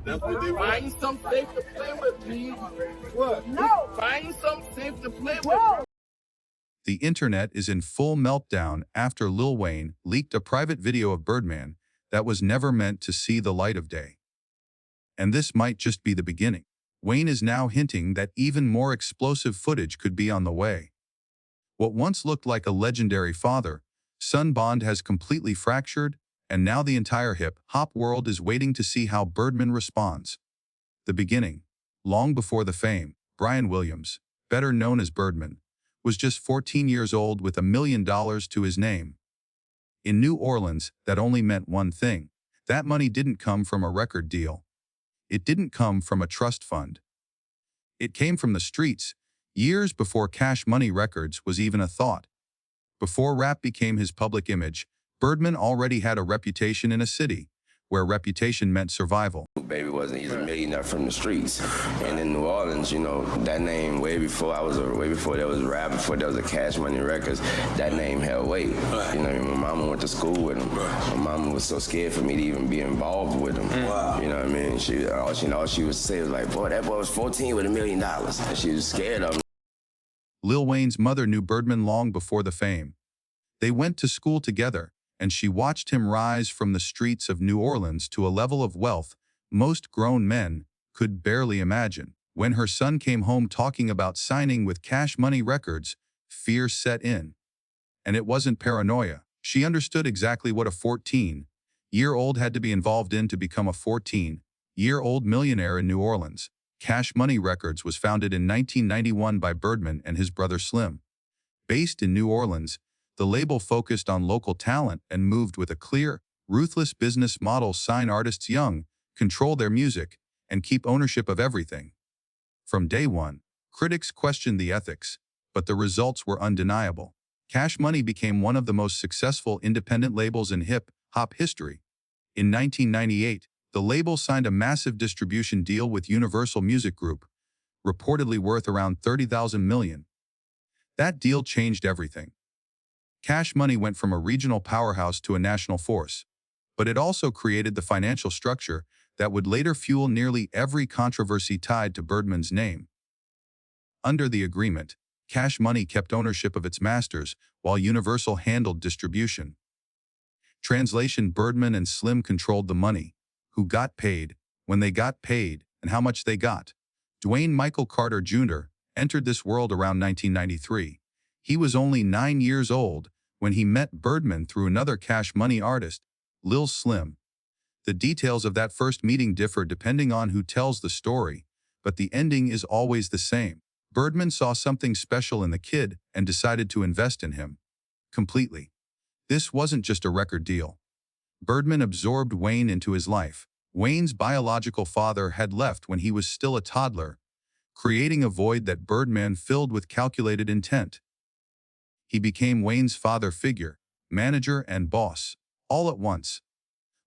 That's what they find some safe to play with, me. What? No. Find some safe to play with. Whoa. The internet is in full meltdown after Lil Wayne leaked a private video of Birdman that was never meant to see the light of day. And this might just be the beginning. Wayne is now hinting that even more explosive footage could be on the way. What once looked like a legendary father-son bond has completely fractured, and now the entire hip-hop world is waiting to see how Birdman responds. The beginning. Long before the fame, Brian Williams, better known as Birdman, was just 14 years old with $1 million to his name. In New Orleans, that only meant one thing. That money didn't come from a record deal. It didn't come from a trust fund. It came from the streets, years before Cash Money Records was even a thought. Before rap became his public image, Birdman already had a reputation in a city, where reputation meant survival. Baby wasn't, he's a millionaire from the streets. And in New Orleans, you know, that name way before there was rap, before there was a Cash Money Records, that name held weight. You know, my mama went to school with him. My mama was so scared for me to even be involved with him. Wow. You know what I mean? All she would say was like, boy, that boy was 14 with $1 million. And she was scared of him. Lil Wayne's mother knew Birdman long before the fame. They went to school together, and she watched him rise from the streets of New Orleans to a level of wealth most grown men could barely imagine. When her son came home talking about signing with Cash Money Records, fear set in. And it wasn't paranoia. She understood exactly what a 14-year-old had to be involved in to become a 14-year-old millionaire in New Orleans. Cash Money Records was founded in 1991 by Birdman and his brother Slim. Based in New Orleans, the label focused on local talent and moved with a clear, ruthless business model: sign artists young, control their music, and keep ownership of everything. From day one, critics questioned the ethics, but the results were undeniable. Cash Money became one of the most successful independent labels in hip-hop history. In 1998, the label signed a massive distribution deal with Universal Music Group, reportedly worth around $30,000 million. That deal changed everything. Cash Money went from a regional powerhouse to a national force, but it also created the financial structure that would later fuel nearly every controversy tied to Birdman's name. Under the agreement, Cash Money kept ownership of its masters, while Universal handled distribution. Translation: Birdman and Slim controlled the money, who got paid, when they got paid, and how much they got. Dwayne Michael Carter Jr. entered this world around 1993. He was only 9 years old when he met Birdman through another Cash Money artist, Lil Slim. The details of that first meeting differ depending on who tells the story, but the ending is always the same. Birdman saw something special in the kid and decided to invest in him. Completely. This wasn't just a record deal. Birdman absorbed Wayne into his life. Wayne's biological father had left when he was still a toddler, creating a void that Birdman filled with calculated intent. He became Wayne's father figure, manager and boss, all at once.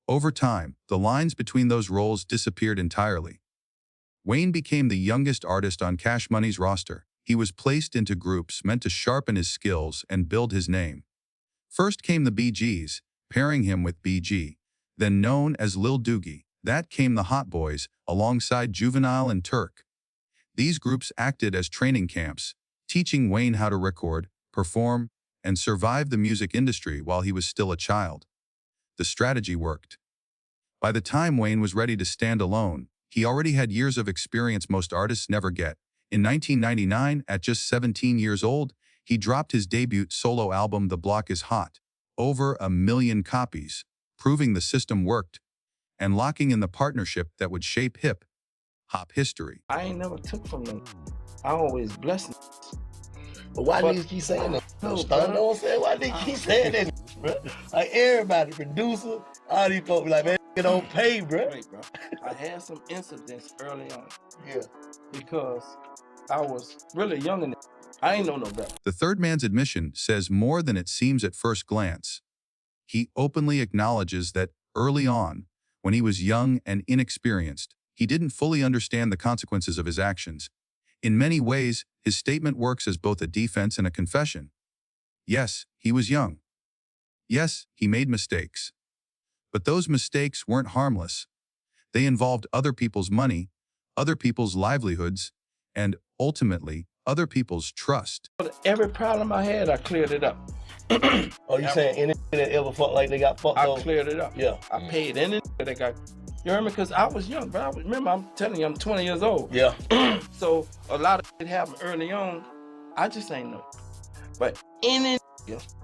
Over time, the lines between those roles disappeared entirely. Wayne became the youngest artist on Cash Money's roster. He was placed into groups meant to sharpen his skills and build his name. First came the BGs, pairing him with BG, then known as Lil Doogie. That came the Hot Boys, alongside Juvenile and Turk. These groups acted as training camps, teaching Wayne how to record, perform, and survive the music industry while he was still a child. The strategy worked. By the time Wayne was ready to stand alone, he already had years of experience most artists never get. In 1999, at just 17 years old, he dropped his debut solo album The Block Is Hot, over 1 million copies, proving the system worked, and locking in the partnership that would shape hip-hop history. I ain't never took from them. I always blessed them. But why niggas keep saying that? No, Stunner, know what I'm saying? Why niggas keep saying that, bro? Like everybody, producer, all these folks be like, man, you don't pay, bro. Wait, bro. I had some incidents early on. Yeah. Because I was really young in it. I ain't know no better. The third man's admission says more than it seems at first glance. He openly acknowledges that early on, when he was young and inexperienced, he didn't fully understand the consequences of his actions. In many ways, his statement works as both a defense and a confession. Yes, he was young. Yes, he made mistakes. But those mistakes weren't harmless. They involved other people's money, other people's livelihoods, and, ultimately, other people's trust. Every problem I had, I cleared it up. Oh, you saying any that ever fucked like they got fucked I over? cleared it up. Yeah. I paid any that got. You heard me? Because I was young, but remember, I'm telling you, I'm 20 years old. Yeah. So a lot of it happened early on. I just ain't know. But any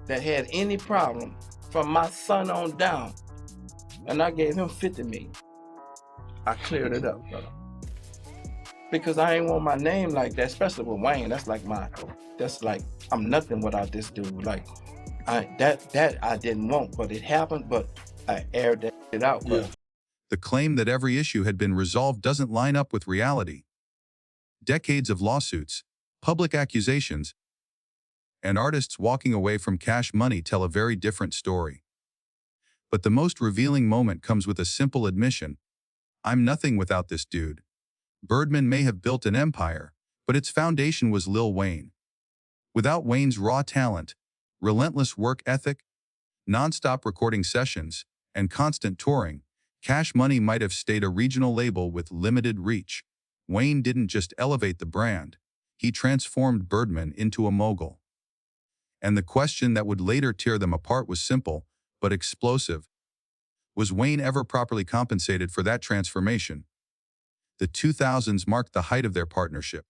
that had any problem from my son on down, and I gave him 50 million, I cleared it up, brother. Because I ain't want my name like that, especially with Wayne. That's like I'm nothing without this dude. Like that I didn't want, but it happened. But I aired that shit out. Yeah. The claim that every issue had been resolved doesn't line up with reality. Decades of lawsuits, public accusations, and artists walking away from Cash Money tell a very different story. But the most revealing moment comes with a simple admission: I'm nothing without this dude. Birdman may have built an empire, but its foundation was Lil Wayne. Without Wayne's raw talent, relentless work ethic, non-stop recording sessions, and constant touring, Cash Money might have stayed a regional label with limited reach. Wayne didn't just elevate the brand, he transformed Birdman into a mogul. And the question that would later tear them apart was simple, but explosive. Was Wayne ever properly compensated for that transformation? The 2000s marked the height of their partnership.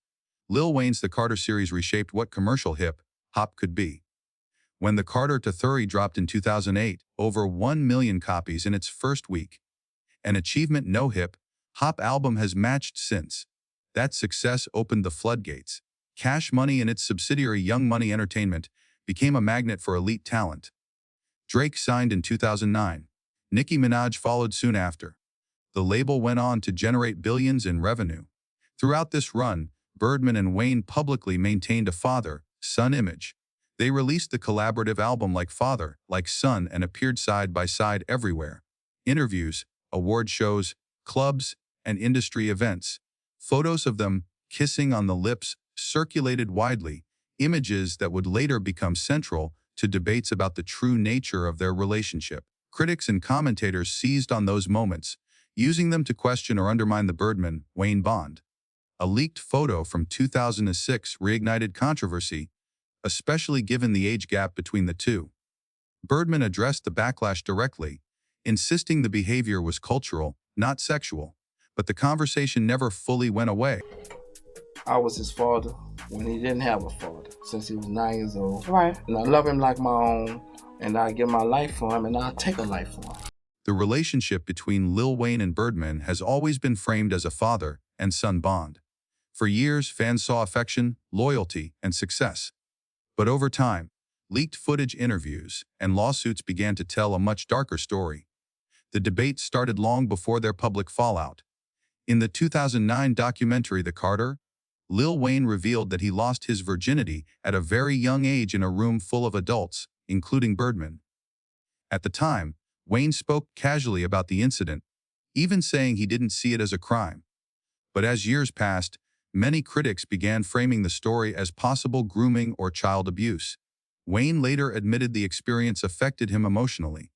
Lil Wayne's The Carter series reshaped what commercial hip-hop could be. When The Carter to Thury dropped in 2008, over 1 million copies in its first week. An achievement no hip-hop album has matched since. That success opened the floodgates. Cash Money and its subsidiary Young Money Entertainment became a magnet for elite talent. Drake signed in 2009. Nicki Minaj followed soon after. The label went on to generate billions in revenue. Throughout this run, Birdman and Wayne publicly maintained a father-son image. They released the collaborative album Like Father, Like Son and appeared side by side everywhere. Interviews, award shows, clubs, and industry events. Photos of them kissing on the lips circulated widely, images that would later become central to debates about the true nature of their relationship. Critics and commentators seized on those moments, using them to question or undermine the Birdman-Wayne bond. A leaked photo from 2006 reignited controversy, especially given the age gap between the two. Birdman addressed the backlash directly, insisting the behavior was cultural, not sexual, but the conversation never fully went away. I was his father when he didn't have a father, since he was 9 years old. Right. And I love him like my own, and I give my life for him, and I'll take a life for him. The relationship between Lil Wayne and Birdman has always been framed as a father and son bond. For years, fans saw affection, loyalty, and success. But over time, leaked footage, interviews, and lawsuits began to tell a much darker story. The debate started long before their public fallout. In the 2009 documentary The Carter, Lil Wayne revealed that he lost his virginity at a very young age in a room full of adults, including Birdman. At the time, Wayne spoke casually about the incident, even saying he didn't see it as a crime. But as years passed, many critics began framing the story as possible grooming or child abuse. Wayne later admitted the experience affected him emotionally.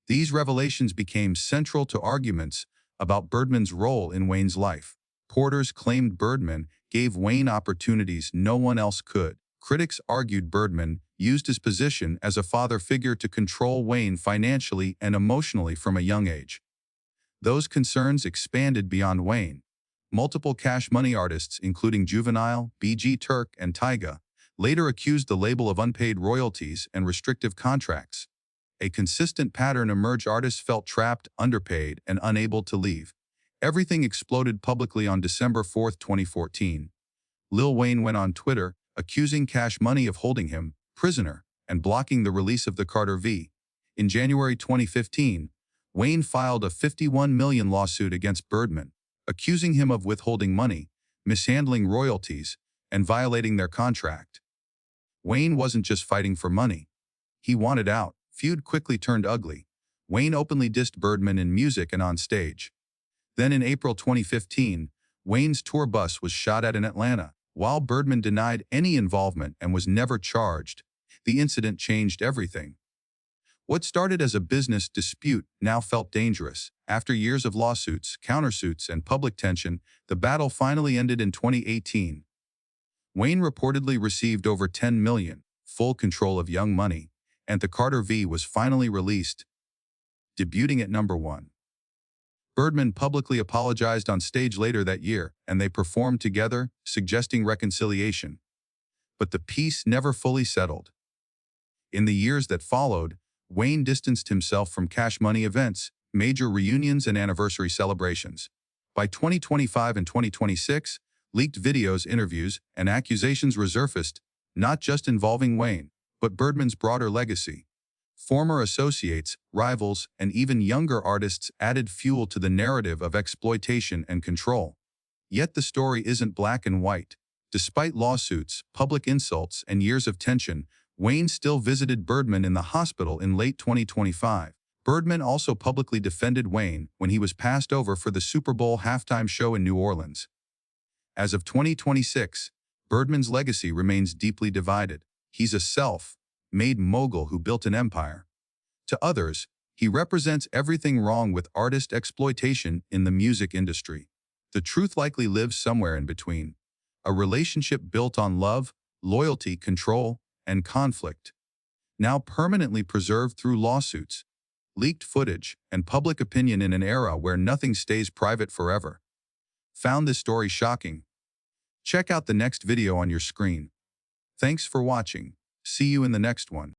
These revelations became central to arguments about Birdman's role in Wayne's life. Porters claimed Birdman gave Wayne opportunities no one else could. Critics argued Birdman used his position as a father figure to control Wayne financially and emotionally from a young age. Those concerns expanded beyond Wayne. Multiple Cash Money artists, including Juvenile, BG Turk, and Tyga, later accused the label of unpaid royalties and restrictive contracts. A consistent pattern emerged: artists felt trapped, underpaid, and unable to leave. Everything exploded publicly on December 4, 2014. Lil Wayne went on Twitter, accusing Cash Money of holding him prisoner and blocking the release of The Carter v. In January 2015, Wayne filed a $51 million lawsuit against Birdman, accusing him of withholding money, mishandling royalties, and violating their contract. Wayne wasn't just fighting for money. He wanted out. Feud quickly turned ugly. Wayne openly dissed Birdman in music and on stage. Then in April 2015, Wayne's tour bus was shot at in Atlanta. While Birdman denied any involvement and was never charged, the incident changed everything. What started as a business dispute now felt dangerous. After years of lawsuits, countersuits, and public tension, the battle finally ended in 2018. Wayne reportedly received over $10 million, full control of Young Money, and the Carter V was finally released, debuting at #1. Birdman publicly apologized on stage later that year, and they performed together, suggesting reconciliation. But the peace never fully settled. In the years that followed, Wayne distanced himself from Cash Money events, major reunions, and anniversary celebrations. By 2025 and 2026, leaked videos, interviews, and accusations resurfaced, not just involving Wayne, but Birdman's broader legacy. Former associates, rivals, and even younger artists added fuel to the narrative of exploitation and control. Yet the story isn't black and white. Despite lawsuits, public insults, and years of tension, Wayne still visited Birdman in the hospital in late 2025. Birdman also publicly defended Wayne when he was passed over for the Super Bowl halftime show in New Orleans. As of 2026, Birdman's legacy remains deeply divided. He's a self-made mogul who built an empire. To others, he represents everything wrong with artist exploitation in the music industry. The truth likely lives somewhere in between. A relationship built on love, loyalty, control, and conflict. Now permanently preserved through lawsuits, leaked footage, and public opinion in an era where nothing stays private forever. Found this story shocking? Check out the next video on your screen. Thanks for watching. See you in the next one.